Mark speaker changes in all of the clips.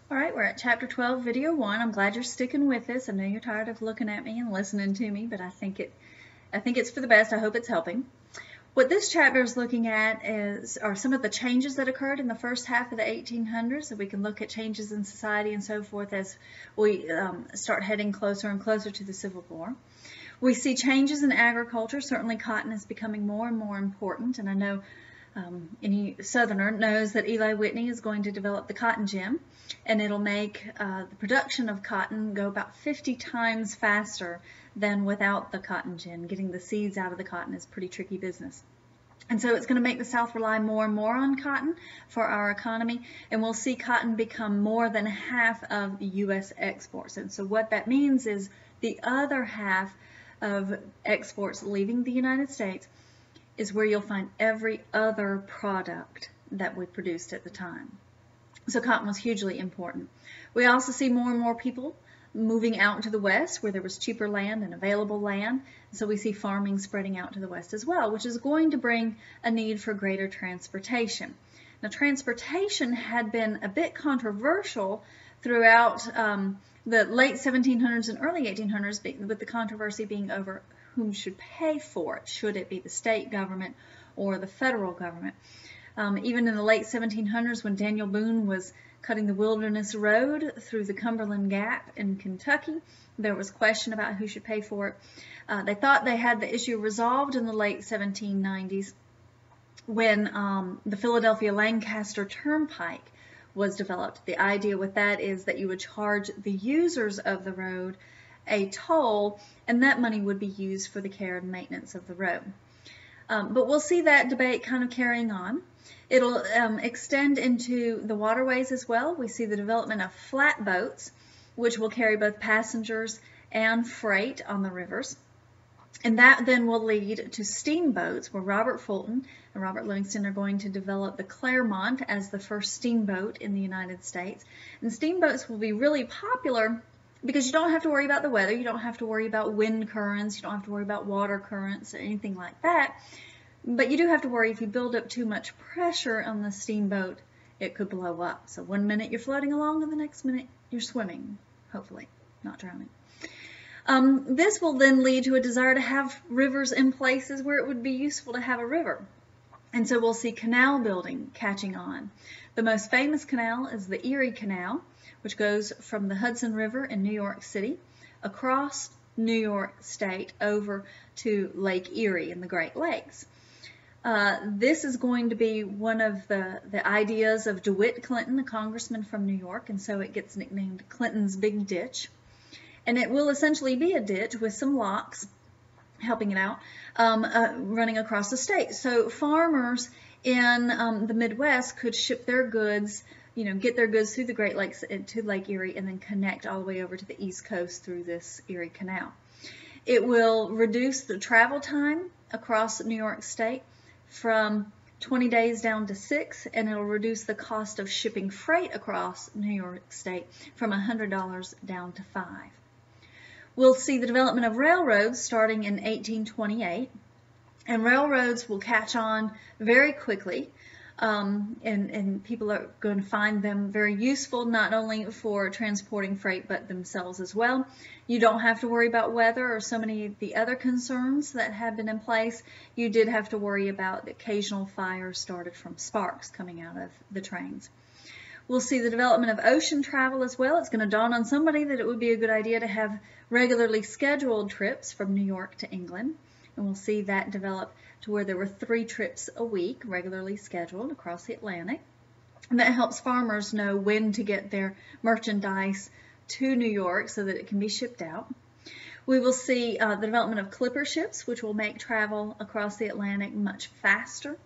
Speaker 1: All right, we're at chapter 12, video 1. I'm glad you're sticking with this. I know you're tired of looking at me and listening to me, but I think it's for the best. I hope it's helping. What this chapter is looking at are some of the changes that occurred in the first half of the 1800s. So we can look at changes in society and so forth as we start heading closer and closer to the Civil War. We see changes in agriculture. Certainly cotton is becoming more and more important, and I know any Southerner knows that Eli Whitney is going to develop the cotton gin, and it'll make the production of cotton go about 50 times faster than without the cotton gin. Getting the seeds out of the cotton is pretty tricky business. And so it's going to make the South rely more and more on cotton for our economy, and we'll see cotton become more than half of U.S. exports. And so what that means is the other half of exports leaving the United States is where you'll find every other product that we produced at the time. So cotton was hugely important. We also see more and more people moving out to the west where there was cheaper land and available land. So we see farming spreading out to the west as well, which is going to bring a need for greater transportation. Now, transportation had been a bit controversial throughout the late 1700s and early 1800s, with the controversy being over whom should pay for it. Should it be the state government or the federal government? Even in the late 1700s, when Daniel Boone was cutting the Wilderness Road through the Cumberland Gap in Kentucky, there was question about who should pay for it. They thought they had the issue resolved in the late 1790s when the Philadelphia-Lancaster Turnpike was developed. The idea with that is that you would charge the users of the road a toll, and that money would be used for the care and maintenance of the road. But we'll see that debate kind of carrying on. It'll extend into the waterways as well. We see the development of flatboats, which will carry both passengers and freight on the rivers. And that then will lead to steamboats, where Robert Fulton and Robert Livingston are going to develop the Clermont as the first steamboat in the United States. And steamboats will be really popular because you don't have to worry about the weather, you don't have to worry about wind currents, you don't have to worry about water currents or anything like that. But you do have to worry if you build up too much pressure on the steamboat, it could blow up. So one minute you're floating along and the next minute you're swimming, hopefully, not drowning. This will then lead to a desire to have rivers in places where it would be useful to have a river. And so we'll see canal building catching on. The most famous canal is the Erie Canal, which goes from the Hudson River in New York City across New York State over to Lake Erie in the Great Lakes. This is going to be one of the ideas of DeWitt Clinton, a congressman from New York, and so it gets nicknamed Clinton's Big Ditch. And it will essentially be a ditch with some locks helping it out, running across the state. So farmers in the Midwest could ship their goods, get their goods through the Great Lakes to Lake Erie and then connect all the way over to the East Coast through this Erie Canal. It will reduce the travel time across New York State from 20 days down to 6, and it'll reduce the cost of shipping freight across New York State from $100 down to $5. We'll see the development of railroads starting in 1828, and railroads will catch on very quickly, and people are going to find them very useful, not only for transporting freight, but themselves as well. You don't have to worry about weather or so many of the other concerns that have been in place. You did have to worry about the occasional fire started from sparks coming out of the trains. We'll see the development of ocean travel as well. It's going to dawn on somebody that it would be a good idea to have regularly scheduled trips from New York to England. And we'll see that develop to where there were 3 trips a week, regularly scheduled across the Atlantic. And that helps farmers know when to get their merchandise to New York so that it can be shipped out. We will see the development of clipper ships, which will make travel across the Atlantic much faster.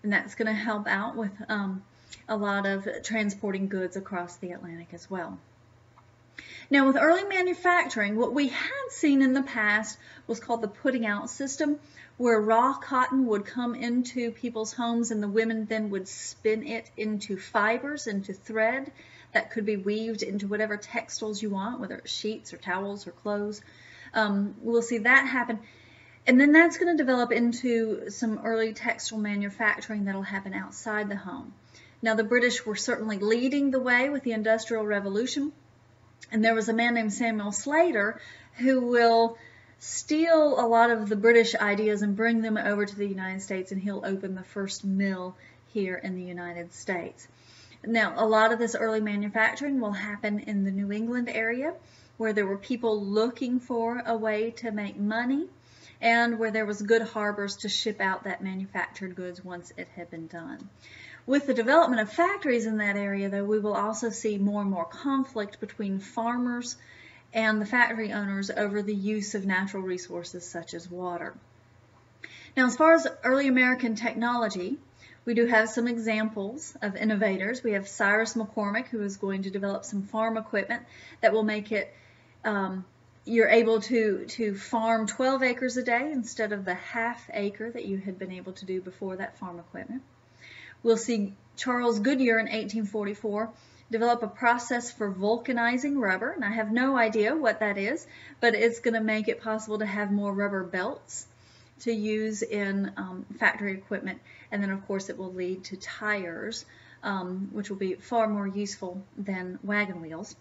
Speaker 1: And that's going to help out with a lot of transporting goods across the Atlantic as well. Now, with early manufacturing, what we had seen in the past was called the putting out system, where raw cotton would come into people's homes and the women then would spin it into fibers, into thread that could be weaved into whatever textiles you want, whether it's sheets or towels or clothes. We'll see that happen. And then that's going to develop into some early textile manufacturing that'll happen outside the home. Now, the British were certainly leading the way with the Industrial Revolution, and there was a man named Samuel Slater who will steal a lot of the British ideas and bring them over to the United States, and he'll open the first mill here in the United States. Now, a lot of this early manufacturing will happen in the New England area, where there were people looking for a way to make money, and where there was good harbors to ship out that manufactured goods once it had been done. With the development of factories in that area, though, we will also see more and more conflict between farmers and the factory owners over the use of natural resources such as water. Now, as far as early American technology, we do have some examples of innovators. We have Cyrus McCormick, who is going to develop some farm equipment that will make it you're able to farm 12 acres a day instead of the half acre that you had been able to do before that farm equipment. We'll see Charles Goodyear in 1844 develop a process for vulcanizing rubber, and I have no idea what that is, but it's going to make it possible to have more rubber belts to use in factory equipment, and then of course it will lead to tires, which will be far more useful than wagon wheels.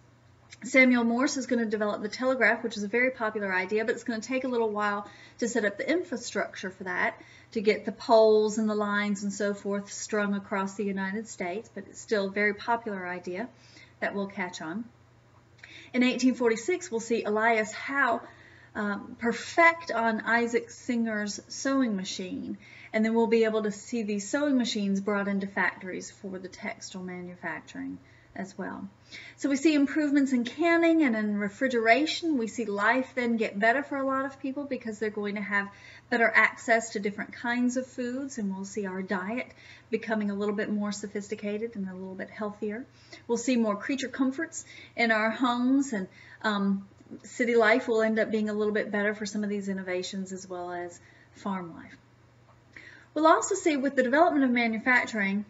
Speaker 1: Samuel Morse is going to develop the telegraph, which is a very popular idea, but it's going to take a little while to set up the infrastructure for that, to get the poles and the lines and so forth strung across the United States, but it's still a very popular idea that will catch on. In 1846, we'll see Elias Howe perfect on Isaac Singer's sewing machine, and then we'll be able to see these sewing machines brought into factories for the textile manufacturing as well. So we see improvements in canning and in refrigeration. We see life then get better for a lot of people because they're going to have better access to different kinds of foods, and we'll see our diet becoming a little bit more sophisticated and a little bit healthier. We'll see more creature comforts in our homes, and city life will end up being a little bit better for some of these innovations as well as farm life. We'll also see with the development of manufacturing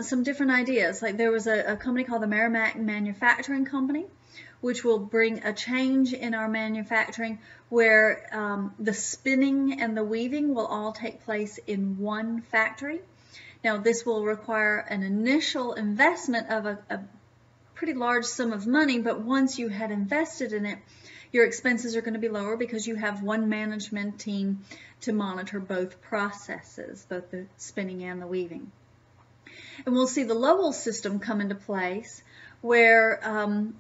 Speaker 1: some different ideas. Like there was a company called the Merrimack Manufacturing Company, which will bring a change in our manufacturing where the spinning and the weaving will all take place in one factory. Now this will require an initial investment of a pretty large sum of money, but once you had invested in it, your expenses are going to be lower because you have one management team to monitor both processes, both the spinning and the weaving. And we'll see the Lowell system come into place where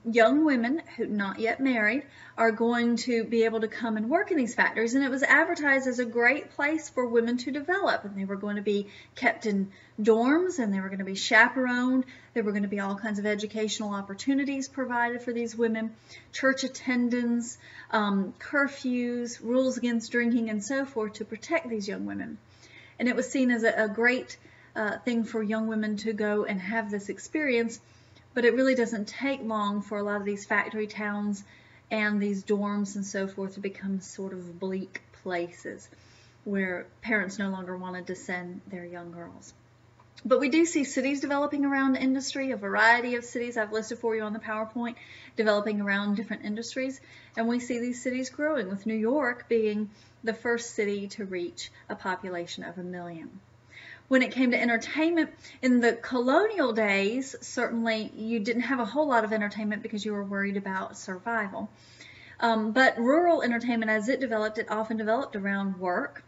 Speaker 1: young women who not yet married are going to be able to come and work in these factories. And it was advertised as a great place for women to develop. And they were going to be kept in dorms, and they were going to be chaperoned. There were going to be all kinds of educational opportunities provided for these women, church attendance, curfews, rules against drinking, and so forth to protect these young women. And it was seen as a great thing for young women to go and have this experience, but it really doesn't take long for a lot of these factory towns and these dorms and so forth to become sort of bleak places where parents no longer wanted to send their young girls. But we do see cities developing around industry, a variety of cities I've listed for you on the PowerPoint, developing around different industries, and we see these cities growing, with New York being the first city to reach a population of 1 million. When it came to entertainment, in the colonial days, certainly you didn't have a whole lot of entertainment because you were worried about survival. But rural entertainment, as it often developed around work.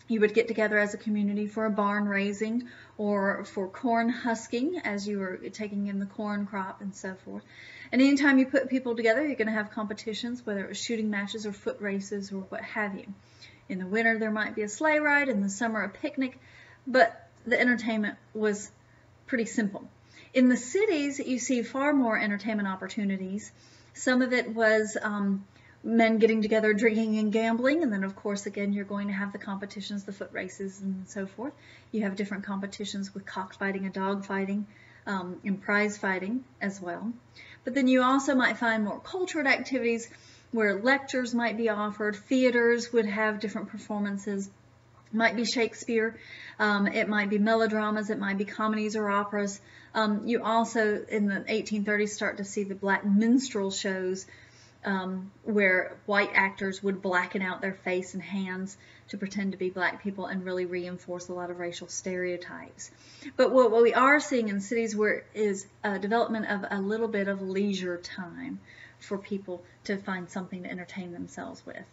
Speaker 1: You would get together as a community for a barn raising or for corn husking as you were taking in the corn crop and so forth. And anytime you put people together, you're going to have competitions, whether it was shooting matches or foot races or what have you. In the winter, there might be a sleigh ride. In the summer, a picnic. But the entertainment was pretty simple. In the cities, you see far more entertainment opportunities. Some of it was men getting together, drinking and gambling, and then of course again you're going to have the competitions, the foot races and so forth. You have different competitions with cockfighting and dog fighting and prize fighting as well. But then you also might find more cultural activities where lectures might be offered, theaters would have different performances. It might be Shakespeare, it might be melodramas, it might be comedies or operas. You also in the 1830s start to see the black minstrel shows where white actors would blacken out their face and hands to pretend to be black people and really reinforce a lot of racial stereotypes. But what we are seeing in cities is a development of a little bit of leisure time for people to find something to entertain themselves with.